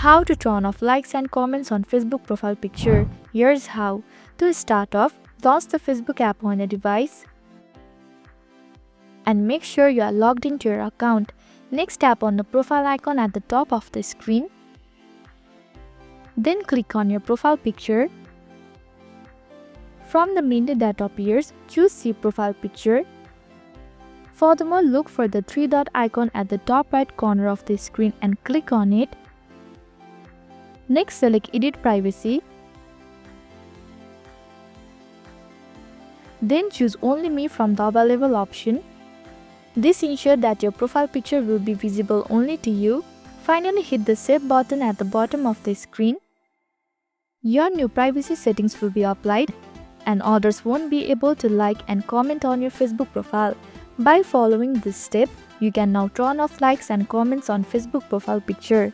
How to turn off likes and comments on Facebook profile picture. Here's how. To start off, launch the Facebook app on a device and make sure you are logged into your account. Next, tap on the profile icon at the top of the screen. Then click on your profile picture. From the menu that appears, choose See Profile Picture. Furthermore, look for the three-dot icon at the top right corner of the screen and click on it. Next, select Edit Privacy. Then choose Only Me from the available option. This ensures that your profile picture will be visible only to you. Finally, hit the Save button at the bottom of the screen. Your new privacy settings will be applied, and others won't be able to like and comment on your Facebook profile. By following this step, you can now turn off likes and comments on Facebook profile picture.